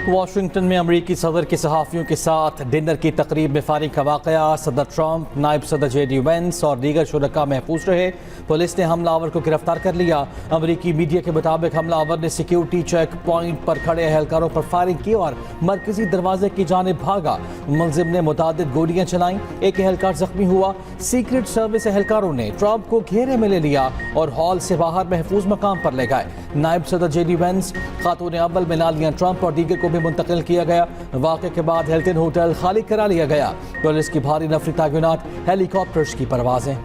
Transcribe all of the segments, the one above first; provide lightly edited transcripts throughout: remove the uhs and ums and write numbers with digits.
Washington में अमरीकी सदर के सहाफ़ियों के साथ डिनर की तकरीब में फायरिंग का वाक़या। सदर ट्रंप, नायब सदर JD वेंस और दीगर शुरका महफूज रहे। पुलिस ने हमलावर को गिरफ्तार कर लिया। अमरीकी मीडिया के मुताबिक हमलावर ने सिक्योरिटी चेक पॉइंट पर खड़े एहलकारों पर फायरिंग की और मरकजी दरवाजे की जानिब भागा। मुलजिम ने मुतादिद गोलियां चलाईं, एक एहलकार जख्मी हुआ। सीक्रेट सर्विस एहलकारों ने ट्रंप को घेरे में ले लिया और हॉल से बाहर महफूज मकाम पर ले गए। नायब सदर JD वेंस, खातून अव्वल मेलानिया ट्रंप और दीगर को भी मुंतकिल किया गया। वाक़े के बाद हिल्टन होटल खाली करा लिया गया। पुलिस की भारी नफरी तायुनात, हेलीकॉप्टर्स की परवाजें।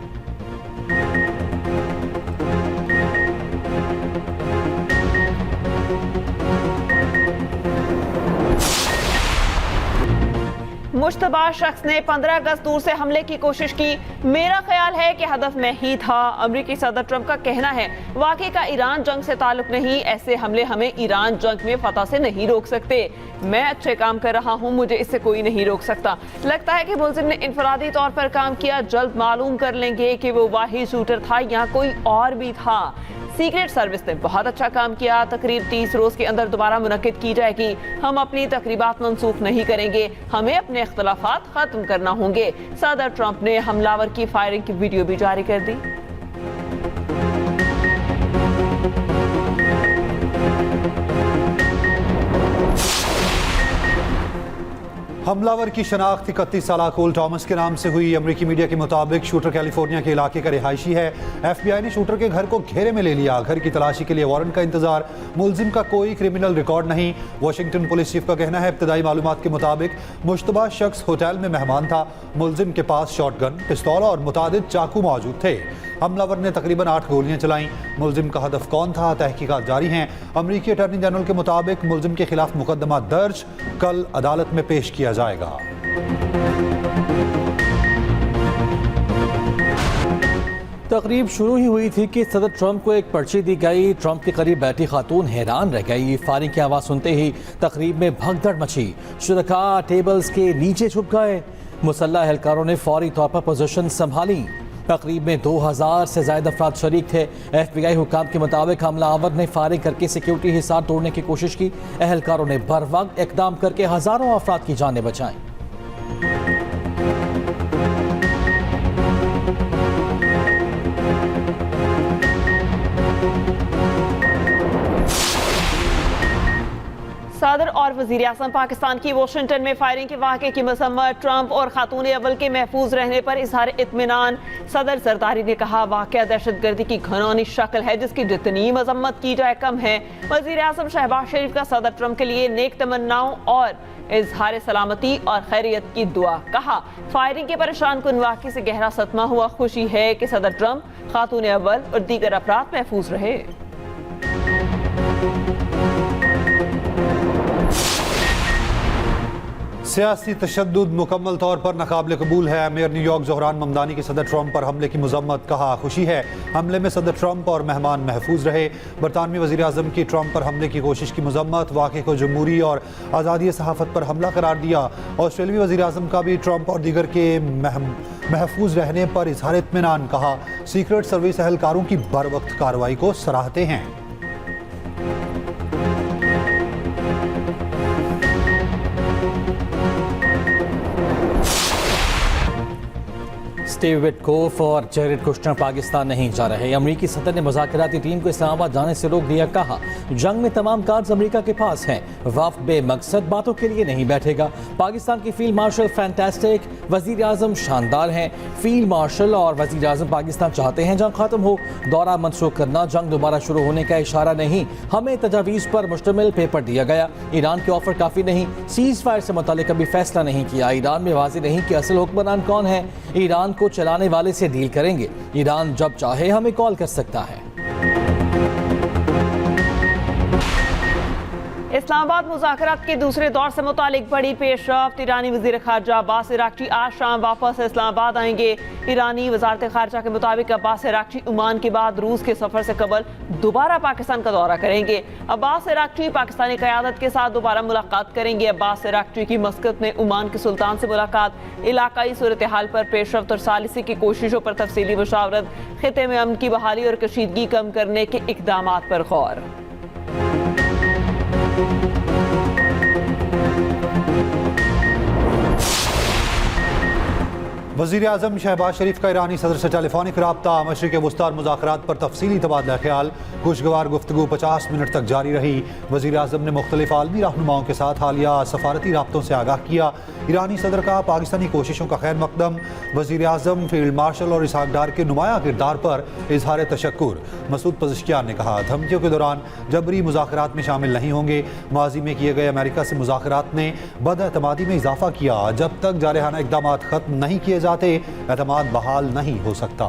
मुश्तबा शख्स ने 15 अगस्त दूर से हमले की कोशिश की। मेरा ख्याल है कि हदफ मैं ही था। अमरीकी सदर ट्रंप का कहना है वाकई का ईरान जंग से ताल्लुक नहीं, ऐसे हमले हमें ईरान जंग में फतह से नहीं रोक सकते। मैं अच्छे काम कर रहा हूं, मुझे इससे कोई नहीं रोक सकता। लगता है कि मुलजिम ने इनफरादी तौर पर काम किया। जल्द मालूम कर लेंगे कि वो वाहिद शूटर था या कोई और भी था। सीक्रेट सर्विस ने बहुत अच्छा काम किया। तकरीर 30 रोज के अंदर दोबारा मुनक्किद की जाएगी। हम अपनी तकरीबात मनसूख नहीं करेंगे, हमें अपने इख्तलाफात खत्म करना होंगे। सदर ट्रंप ने हमलावर की फायरिंग की वीडियो भी जारी कर दी। हमलावर की शनाख्त 31 साल कोल थॉमस के नाम से हुई। अमरीकी मीडिया के मुताबिक शूटर कैलिफोर्निया के इलाके का रिहायशी है। FBI ने शूटर के घर को घेरे में ले लिया। घर की तलाशी के लिए वारंट का इंतजार। मुलजिम का कोई क्रिमिनल रिकॉर्ड नहीं। वाशिंगटन पुलिस चीफ का कहना है इब्तदाई मालूमात के मुताबिक मुश्तबा शख्स होटल में मेहमान था। मुलजिम के पास शॉटगन, पिस्तौल और मुतादिद चाकू मौजूद थे। हमलावर ने तकरीबन 8 गोलियां चलाईं। मुलजिम का हदफ कौन था, तहकीकात जारी हैं। अमरीकी अटॉर्नी जनरल के मुताबिक मुलजिम के खिलाफ मुकदमा दर्ज, कल अदालत में पेश किया जाएगा। तकरीब शुरू ही हुई थी कि सदर ट्रंप को एक पर्ची दी गई। ट्रंप के करीब बैठी खातून हैरान रह गई। फायरिंग की आवाज़ सुनते ही तकरीब में भगदड़ मची। शुरका टेबल्स के नीचे छुप गए। मुसल्लह एहलकारों ने फौरी तौर पर पोजीशन संभाली। तकरीब में 2000 से ज्यादा अफराद शरीक थे। FBI हुकाम के मुताबिक हमलावर ने फायरिंग करके सिक्योरिटी हिसार तोड़ने की कोशिश की। एहलकारों ने बर वक्त इकदाम करके हजारों अफराद की जानें बचाईं। सदर और वज़ीर आज़म पाकिस्तान की वाशिंगटन में फायरिंग के वाक़े की मसम्मत। ट्रंप और खातून अव्वल के महफूज रहने पर इजहार इत्मीनान। सदर जरदारी ने कहा वाक़या दहशतगर्दी की घिनौनी शक्ल है जिसकी जितनी मजम्मत की जाए कम है। वज़ीर आज़म शहबाज शरीफ का सदर ट्रंप के लिए नेक तमन्नाओं और इजहार सलामती और खैरियत की दुआ। कहा फायरिंग के परेशान कुन वाक़े से गहरा सदमा हुआ। खुशी है कि सदर ट्रंप, खातून अव्वल और दीगर अफराद महफूज रहे। सियासी तशद्दुद मुकम्मल तौर पर नाकाबिल कबूल है। मेयर न्यूयॉर्क ज़ोहरान ममदानी की सदर ट्रंप पर हमले की मजम्मत। कहा खुशी है हमले में सदर ट्रंप और मेहमान महफूज रहे। बरतानवी वज़ीर आज़म की ट्रंप पर हमले की कोशिश की मजम्मत। वाक़े को जमहूरी और आज़ादी सहाफ़त पर हमला करार दिया। ऑस्ट्रेलियाई वज़ीर आज़म का भी ट्रंप और दीगर के महफूज रहने पर इजहार इत्मीनान। कहा सीक्रेट सर्विस एहलकारों की बर वक्त कार्रवाई को सराहते हैं। स्टीव विटकोफ और जेरेड कुश्नर पाकिस्तान नहीं जा रहे। अमरीकी सदर ने मुज़ाकराती टीम को इस्लामाबाद जाने से रोक दिया। कहा जंग में तमाम कार्ड्स अमरीका के पास हैं। वफ़द बेमकसद बातों के लिए नहीं बैठेगा। पाकिस्तान की फील्ड मार्शल फैंटास्टिक, वज़ीर आज़म शानदार हैं। फील्ड मार्शल और वज़ीर आज़म पाकिस्तान चाहते हैं जंग खत्म हो। दौरा मनसूख करना जंग दोबारा शुरू होने का इशारा नहीं। हमें तजावीज़ पर मुश्तमिल पेपर दिया गया। ईरान के ऑफर काफ़ी नहीं। सीज़ फायर से मुतालिक अभी फैसला नहीं किया। ईरान में वाज़ेह नहीं कि असल हुक्मरान कौन है। ईरान को चलाने वाले से डील करेंगे। ईरान जब चाहे हमें कॉल कर सकता है। इस्लामाबाद मुज़ाकरात के दूसरे दौर से मुतालिक बड़ी पेशरफ्त। ईरानी वज़ीर ख़ारजा अब्बास इराक़ची आज शाम वापस इस्लामाबाद आएंगे। ईरानी वज़ारत ख़ारजा के मुताबिक अब्बास इराक़ची ओमान के बाद रूस के सफ़र से कबल दोबारा पाकिस्तान का दौरा करेंगे। अब्बास इराक़ची पाकिस्तानी क़यादत के साथ दोबारा मुलाकात करेंगे। अब्बास इराक़ची की मस्कत में ओमान के सुल्तान से मुलाकात, इलाकाई सूरत हाल पर पेशरफ्त और सालिसी की कोशिशों पर तफसीली मुशावरत, ख़िते में अमन की बहाली और कशीदगी कम करने के इक़दामात पर गौर। वज़ीर आज़म शहबाज शरीफ का ईरानी सदर से टेलीफोनिक रब्ता, मशरिक़ वस्ती और मुज़ाकरात पर तफसीली तबादला ख्याल। खुशगवार गुफ्तगू 50 मिनट तक जारी रही। वज़ीर आज़म ने मुख्तलिफ आलमी रहनुमाओं के साथ हालिया सफारती राब्तों से आगाह किया। ईरानी सदर का पाकिस्तानी कोशिशों का खैर मकदम। वज़ीर आज़म फील्ड मार्शल और इसहाक डार के नुमाया किरदार पर इजहार तशक्कुर। मसूद पज़ेश्कियान ने कहा, धमकियों के दौरान जबरी मुज़ाकरात में शामिल नहीं होंगे। माजी में किए गए अमेरिका से मुज़ाकरात ने बदएतमादी में इजाफा किया। जब तक जारहाना इक़दामात ख़त्म नहीं किए जाते, एतमाद बहाल नहीं हो सकता।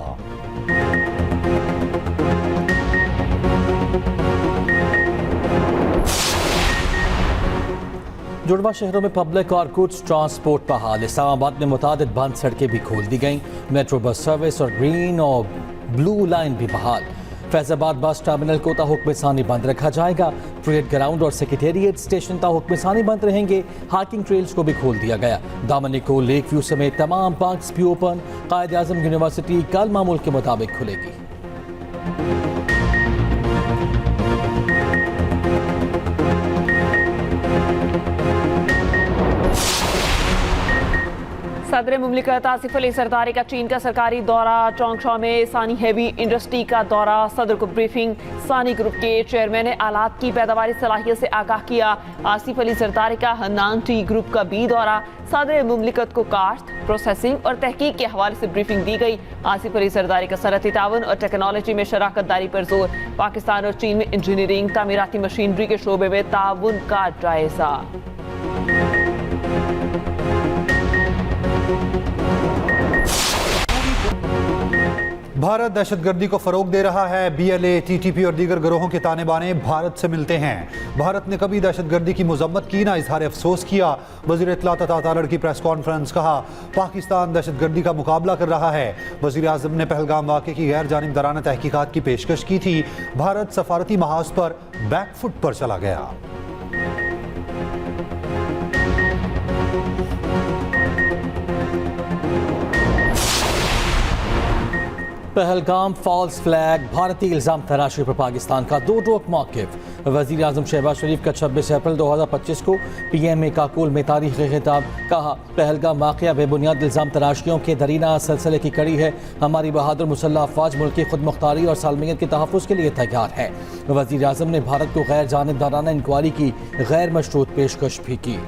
जुड़वा शहरों में पब्लिक और गुड्स ट्रांसपोर्ट बहाल। इस्लामाबाद में मुतादिद बंद सड़कें भी खोल दी गईं। मेट्रो बस सर्विस और ग्रीन और ब्लू लाइन भी बहाल। फैजाबाद बस टर्मिनल को ताहुक्म सानी बंद रखा जाएगा। परेड ग्राउंड और सेक्रेटेरिएट स्टेशन ताहुक्म सानी बंद रहेंगे। हाइकिंग ट्रेल्स को भी खोल दिया गया। दामनी को लेक व्यू समेत तमाम पार्क्स भी ओपन। कायद आज़म यूनिवर्सिटी कल मामूल के मुताबिक खुलेगी। सदर मुमलिकत आसिफ अली सरदारी का चीन का सरकारी दौरा। चौंगशा में सानी हैवी इंडस्ट्री का दौरा। सदर को ब्रीफिंग। सानी ग्रुप के चेयरमैन ने आलात की पैदावारी सलाहियत से आगाह किया। आसिफ अली सरदारी का हन्नान टी ग्रुप का भी दौरा। सदर मुमलिकत को काश्त, प्रोसेसिंग और तहकीक के हवाले से ब्रीफिंग दी गई। आसिफ अली सरदारी का सनअती ताउन और टेक्नोलॉजी में शराकत दारी पर जोर। पाकिस्तान और चीन में इंजीनियरिंग, तामीराती मशीनरी के शोबे में ताउन का जायजा। भारत दहशतगर्दी को फरोग दे रहा है। BLA, TTP और दीगर गिरोहों के ताने बाने भारत से मिलते हैं। भारत ने कभी दहशतगर्दी की मजम्मत की, ना इजहार अफसोस किया। वज़ीर इत्तलात अता तालड़ की प्रेस कॉन्फ्रेंस। कहा, पाकिस्तान दहशतगर्दी का मुकाबला कर रहा है। वज़ीर आज़म ने पहलगाम वाक़े की गैर जानिबदाराना तहकीकात की पेशकश की थी। भारत सफारती महाज पर बैकफुट पर चला गया। पहलगाम फॉल्स फ्लैग, भारतीय इल्ज़ाम तराशी पर पाकिस्तान का दो टोक मौक़िफ़। वज़ीर आज़म शहबाज शरीफ का 26 अप्रैल 2025 को PMA काकुल में तारीख़ी खिताब। कहा, पहलगाम वाक़या बेबुनियाद इल्ज़ाम तराशियों के दरीना सिलसिले की कड़ी है। हमारी बहादुर मुसल्लह अफ़वाज मुल्क की खुद मुख्तारी और सालमियत के तहफ़्फ़ुज़ के लिए तैयार है। वज़ीर आज़म ने भारत को गैर जानिबदाराना इंक्वायरी की गैर मशरूत पेशकश भी की।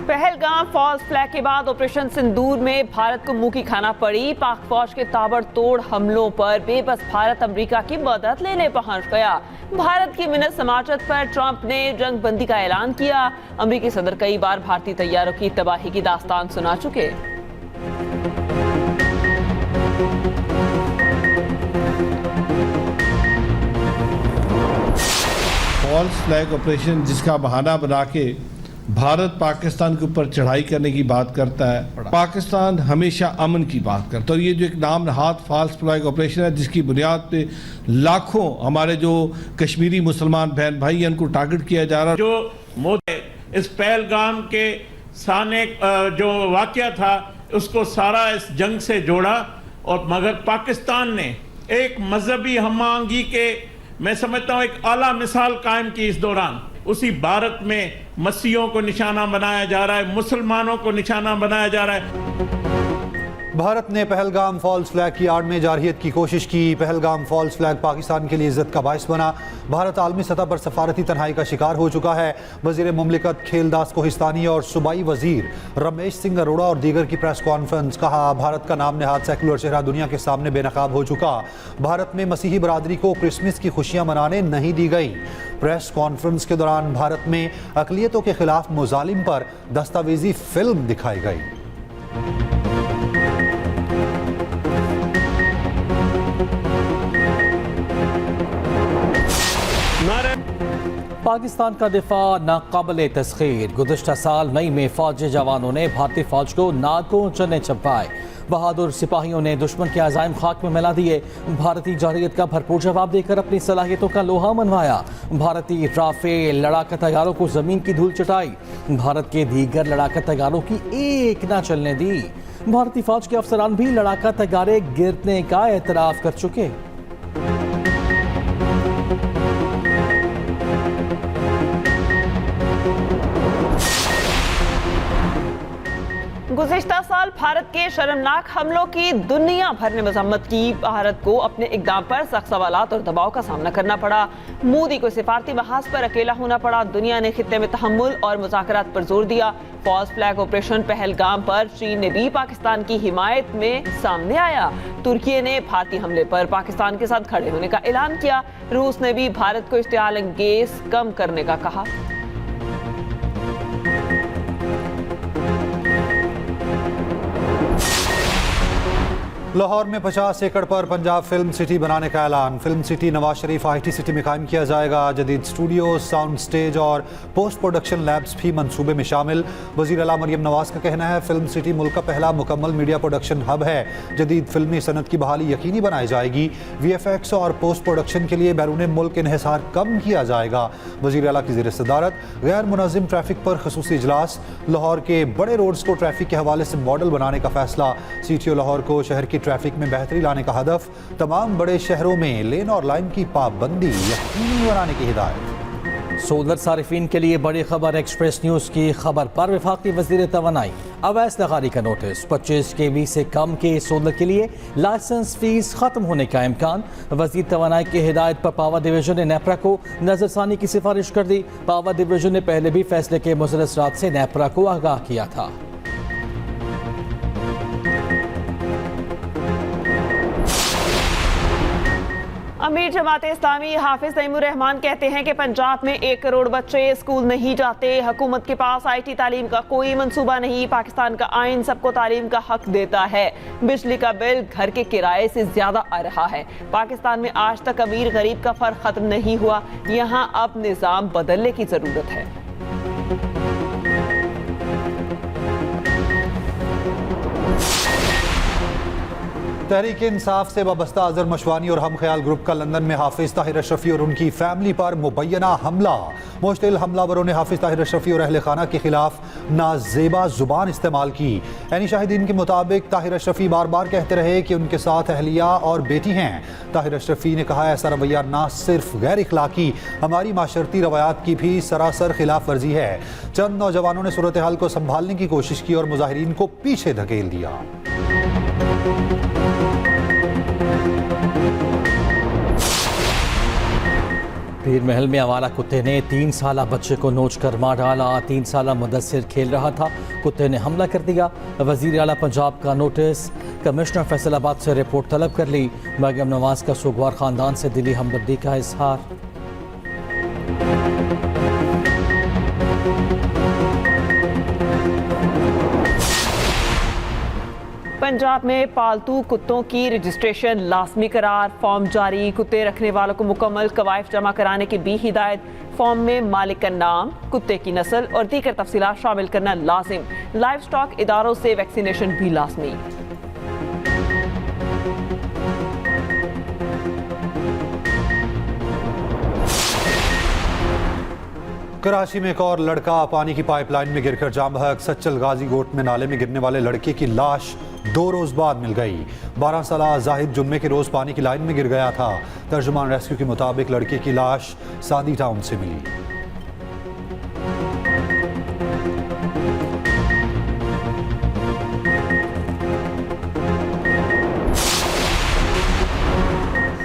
पहलगाम फॉल्स फ्लैग के बाद ऑपरेशन सिंदूर में भारत को मुंह की खाना पड़ी। पाक फौज के ताबड़तोड़ हमलों पर बेबस भारत अमेरिका की मदद लेने पहुंच गया। भारत की मिन्नत समाजत पर ट्रंप ने जंग बंदी का ऐलान किया। अमेरिकी सदर कई बार भारतीय तैयारों की तबाही की दास्तान सुना चुके। फॉल्स फ्लैग ऑपरेशन जिसका बहाना बना के भारत पाकिस्तान के ऊपर चढ़ाई करने की बात करता है। पाकिस्तान हमेशा अमन की बात करता है। और ये जो एक नाम नहाद फॉल्स फ्लैग ऑपरेशन है, जिसकी बुनियाद पे लाखों हमारे जो कश्मीरी मुसलमान बहन भाई हैं उनको टारगेट किया जा रहा है। जो मोदी इस पहलगाम के साने जो वाकया था उसको सारा इस जंग से जोड़ा, और मगर पाकिस्तान ने एक मजहबी हमआहंगी के, मैं समझता हूँ, एक आला मिसाल कायम की। इस दौरान उसी भारत में मसीहों को निशाना बनाया जा रहा है, मुसलमानों को निशाना बनाया जा रहा है। भारत ने पहलगाम फॉल्स फ्लैग की आड़ में जारहियत की कोशिश की। पहलगाम फॉल्स फ्लैग पाकिस्तान के लिए इज्जत का बायस बना। भारत आलमी सतह पर सफारती तन्हाई का शिकार हो चुका है। वज़ीर मुमलिकत खेलदास कोहिस्तानी और सूबाई वज़ीर रमेश सिंह अरोड़ा और दीगर की प्रेस कॉन्फ्रेंस। कहा, भारत का नाम नहाद सेकुलर चेहरा दुनिया के सामने बेनकाब हो चुका। भारत में मसीही बरादरी को क्रिसमस की खुशियां मनाने नहीं दी गई। प्रेस कॉन्फ्रेंस के दौरान भारत में अक़लियतों के खिलाफ मुजालिम पर दस्तावेजी फिल्म दिखाई गई। पाकिस्तान का दिफा नाकाबिले तस्खीर। गुज़श्ता साल मई में फौजी जवानों ने भारतीय फौज को नाकों चने चपाए। बहादुर सिपाहियों ने दुश्मन के अज़ाइम खाक में मिला दिए। भारतीय जारहियत का भरपूर जवाब देकर अपनी सलाहियतों का लोहा मनवाया। भारतीय राफेल लड़ाका तैयारों को ज़मीन की धूल चटाई। भारत के दीगर लड़ाका तैयारों की एक ना चलने दी। भारतीय फौज के अफसरान भी लड़ाका तैयारे गिरने का एतराफ़ कर चुके। गुज़िश्ता साल भारत के शर्मनाक हमलों की दुनिया भर ने मजम्मत की। भारत को अपने इक़दाम पर सख्त सवालात और दबाव का सामना करना पड़ा। मोदी को सिफारती महाज पर अकेला होना पड़ा। दुनिया ने खित्ते में तहम्मुल और मुज़ाकरात पर जोर दिया। फॉल्स फ्लैग ऑपरेशन पहलगाम पर चीन ने भी पाकिस्तान की हिमायत में सामने आया। तुर्की ने भारतीय हमले पर पाकिस्तान के साथ खड़े होने का ऐलान किया। रूस ने भी भारत को इश्तियाल अंगेज कम करने का कहा। लाहौर में 50 एकड़ पर पंजाब फिल्म सिटी बनाने का ऐलान। Film city Nawaz Sharif IT city में कायम किया जाएगा। जदीद स्टूडियो, साउंड स्टेज और पोस्ट प्रोडक्शन लैब्स भी मंसूबे में शामिल। वज़ीर आला मरियम नवाज का कहना है फिल्म सिटी मुल्क का पहला मुकम्मल मीडिया प्रोडक्शन हब है। जदीद फिल्मी सनत की बहाली यकीनी बनाई जाएगी। VFX और पोस्ट प्रोडक्शन के लिए बैरून मुल्क इन्हिसार कम किया जाएगा। वज़ीर आला की ज़ेर सदारत गैर मुनज़्ज़म ट्रैफिक पर ख़ुसूसी इजलास। लाहौर के बड़े रोड्स को ट्रैफिक के हवाले से मॉडल बनाने का फैसला। CTO लाहौर को शहर की ट्रैफिक में बेहतरी लाने का हदफ। तमाम बड़े शहरों में लेन और लाइन की पाबंदी यकीनी बनाने की हिदायत। सोलर सारिफीन के लिए बड़ी खबर। एक्सप्रेस न्यूज़ की खबर पर वफाकी वज़ीर तवानाई अवैस लगारी का नोटिस। 25 kV से कम के सोलर के लिए लाइसेंस फीस खत्म होने का इम्कान। वज़ीर तवानाई की हिदायत पर पावर डिवीजन ने नेपरा को नजरसानी की सिफारिश कर दी। पावर डिवीजन ने पहले भी फैसले के मुसलसलात से नेपरा को आगाह किया था। अमीर जमात इस्लामी हाफिज तैमूर रहमान कहते हैं कि पंजाब में 1 करोड़ बच्चे स्कूल नहीं जाते। हुकूमत के पास IT तालीम का कोई मंसूबा नहीं। पाकिस्तान का आइन सबको तालीम का हक देता है। बिजली का बिल घर के किराए से ज्यादा आ रहा है। पाकिस्तान में आज तक अमीर गरीब का फर्क खत्म नहीं हुआ। यहाँ अब निज़ाम बदलने की जरूरत है। तहरीक इंसाफ से वाबस्ता अजहर मशवानी और हम ख्याल ग्रुप का लंदन में हाफिज ताहिर अशरफी और उनकी फैमिली पर मुबैना हमला। मुश्तिल हमलावरों ने हाफिज ताहिर अशरफी और अहले खाना के खिलाफ नाजेबा जुबान इस्तेमाल की। यानी शाहिदीन के मुताबिक ताहिर अशरफी बार बार कहते रहे कि उनके साथ अहलिया और बेटी हैं। ताहिर अशरफी ने कहा ऐसा रवैया ना सिर्फ गैर इखलाकी हमारी माशरती रवायात की भी सरासर खिलाफ वर्जी है। चंद नौजवानों ने सूरत हाल को संभालने की कोशिश की और मुजाहिरीन को पीछे धकेल दिया। पीर महल में आवारा कुत्ते ने 3 साला बच्चे को नोच कर मार डाला। 3 साला मुदस्सिर खेल रहा था, कुत्ते ने हमला कर दिया। वज़ीर आला पंजाब का नोटिस। कमिश्नर फैसलाबाद से रिपोर्ट तलब कर ली। मरियम नवाज का सुगवार खानदान से दिली हमदर्दी का इजहार। पंजाब में पालतू कुत्तों की रजिस्ट्रेशन लाजमी करार। फॉर्म जारी। कुत्ते रखने वालों को मुकम्मल कवायद जमा कराने की भी हिदायत। फॉर्म में मालिक का नाम, कुत्ते की नस्ल और दीगर तफसीलात शामिल करना लाजिम। लाइव स्टॉक इदारों से वैक्सीनेशन भी लाजमी। कराची में एक और लड़का पानी की पाइपलाइन में गिरकर जाम बहक। सच्चल गाजी गोट में नाले में गिरने वाले लड़के की लाश 2 रोज बाद मिल गई। 12 साला जाहिद जुम्मे के रोज पानी की लाइन में गिर गया था। तर्जुमान रेस्क्यू के मुताबिक लड़के की लाश सादी टाउन से मिली।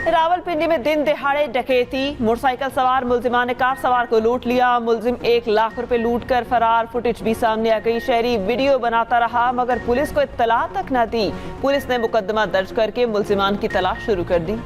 रावलपिंडी में दिन दिहाड़े डकैती। मोटरसाइकिल सवार मुलजिमान ने कार सवार को लूट लिया। मुलजिम 1 लाख रुपए लूट कर फरार। फुटेज भी सामने आ गई। शहरी वीडियो बनाता रहा मगर पुलिस को इत्तला तक न दी। पुलिस ने मुकदमा दर्ज करके मुलजिमान की तलाश शुरू कर दी।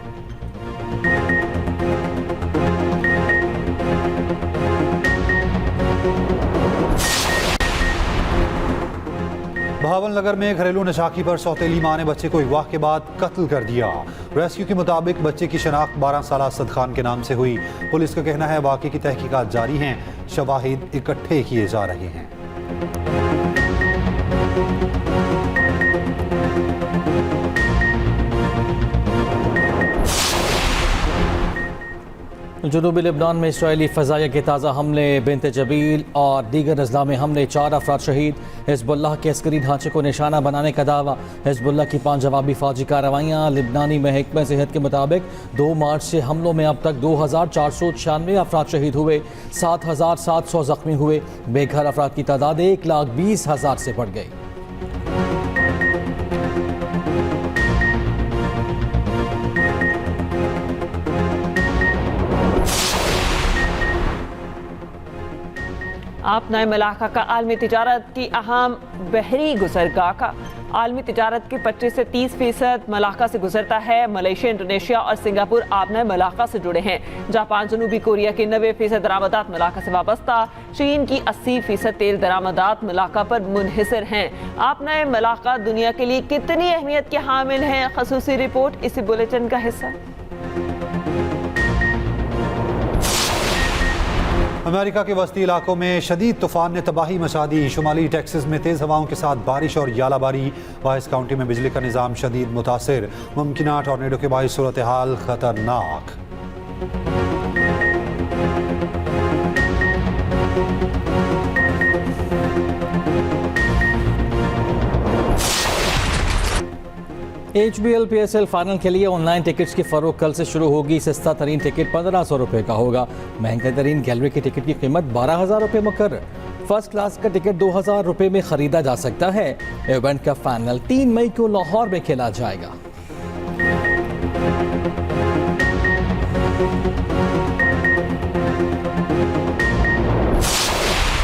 भावलनगर में घरेलू नशाखी पर सौतेली मां ने बच्चे को अगवा के बाद कत्ल कर दिया। रेस्क्यू के मुताबिक बच्चे की शनाख्त 12 साला असद खान के नाम से हुई। पुलिस का कहना है वाक़े की तहकीकात जारी हैं। शवाहिद इकट्ठे किए जा रहे हैं। जनूबी लेबनान में इसराइली फ़ज़ाइया के ताज़ा हमले। बिन्त जबील और दीगर अजला में हमले। 4 अफराद शहीद। हिज़्बुल्लाह के अस्करी ढांचे को निशाना बनाने का दावा। हिज़्बुल्लाह की 5 जवाबी फ़ौजी कार्रवाइयाँ। लिबनानी महकमा सेहत के मुताबिक 2 मार्च से हमलों में अब तक 2496 अफराद शहीद हुए। 7700 ज़ख्मी हुए। बेघर अफराद की तादाद 1,20,000 से बढ़ गई। आप नए मलाका का आलमी तिजारत की अहम बहरी गुजरगाह का आलमी तिजारत के 25 से 30% मलाका से गुजरता है। मलेशिया, इंडोनेशिया और सिंगापुर आपने मलाका से जुड़े हैं। जापान, जनूबी कोरिया की 90% दरामदात मलाका से वाबस्ता। चीन की 80% तेल दरामदात मलाका पर मुनहिसर हैं। आपने मलाका दुनिया के लिए कितनी अहमियत के हामिल हैं? खसूसी रिपोर्ट इसी बुलेटिन का हिस्सा। अमेरिका के वस्ती इलाकों में शदीद तूफान ने तबाही मचा दी। शुमाली टेक्सास में तेज़ हवाओं के साथ बारिश और यालाबारी। वाइस काउंटी में बिजली का निज़ाम शदीद मुतासिर। मुमकिना टॉर्नेडो के बाइस सूरत हाल खतरनाक। HBL PSL फाइनल के लिए ऑनलाइन टिकट्स की फरोख्त कल से शुरू होगी। सस्ता तरीन टिकट 1500 रुपये का होगा। महंगा तरीन गैलरी के टिकट की कीमत 12,000 रुपये मुकर्रर। फर्स्ट क्लास का टिकट 2,000 रुपये में खरीदा जा सकता है। इवेंट का फाइनल 3 मई को लाहौर में खेला जाएगा।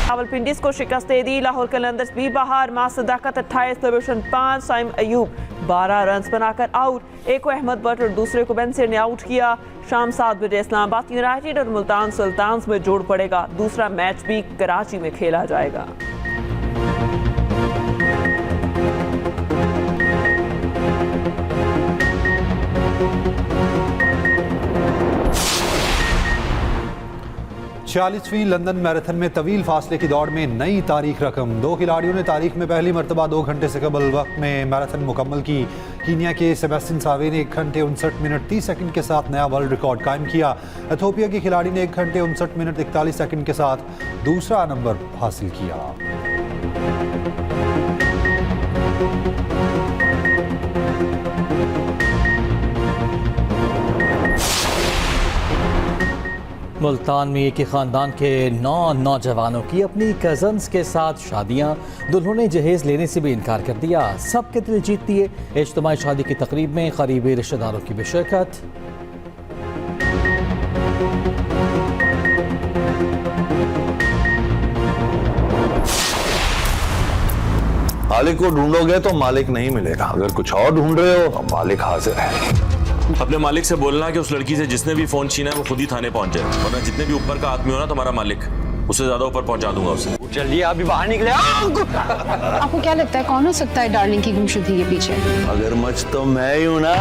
रावलपिंडी को शिकस्त दे दी। लाहौर कलंदर्स भी बाहर। मां सदाकत 28 पोजीशन 5। साइम अयूब 12 रन बनाकर आउट। एक को अहमद बट और दूसरे को बेंसर ने आउट किया। शाम 7 बजे इस्लामाबाद यूनाइटेड और मुल्तान सुल्तान्स में जोड़ पड़ेगा। दूसरा मैच भी कराची में खेला जाएगा। छियालीसवीं लंदन मैराथन में तवील फासले की दौड़ में नई तारीख रकम। 2 खिलाड़ियों ने तारीख में पहली मरतबा 2 घंटे से कबल वक्त में मैराथन मुकम्मल की। कीनिया के सेबेस्टियन सावे ने 1 घंटे 59 मिनट 30 सेकंड के साथ नया वर्ल्ड रिकॉर्ड कायम किया। एथियोपिया की खिलाड़ी ने 1 घंटे 59 मिनट 41 सेकंड के साथ दूसरा नंबर हासिल किया। मुल्तान में एक ही ख़ानदान के 9 नौजवानों की अपनी कज़न्स के साथ शादियां। दुल्हों ने जहेज़ लेने से भी इनकार कर दिया। सबके दिल जीत दिए। इज्तिमाई शादी की तकरीब में करीबी रिश्तेदारों की भी शिरकत। मालिक को ढूंढोगे तो मालिक नहीं मिलेगा। अगर कुछ और ढूंढ रहे हो तो मालिक हाजिर है। अपने मालिक से बोलना कि उस लड़की से जिसने भी फोन छीना है वो खुद ही थाने पहुंच जाए, वरना जितने भी ऊपर का आदमी हो ना तुम्हारा मालिक, उससे ज्यादा ऊपर पहुंचा दूंगा उसे। चलिए अभी बाहर निकले। आपको क्या लगता है कौन हो सकता है डार्लिंग की गुमशुदगी के पीछे? अगर मच तो मैं ही हूं ना।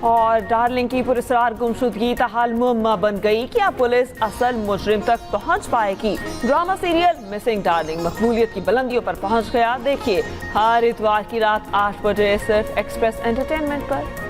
और डार्लिंग की पुरस्कार गुमशुदगी ताहाल मुअम्मा बन गई। क्या पुलिस असल मुजरिम तक पहुंच पाएगी? ड्रामा सीरियल मिसिंग डार्लिंग मकबूलियत की बुलंदियों पर पहुंच गया। देखिए हर इतवार की रात 8 बजे सिर्फ एक्सप्रेस एंटरटेनमेंट पर।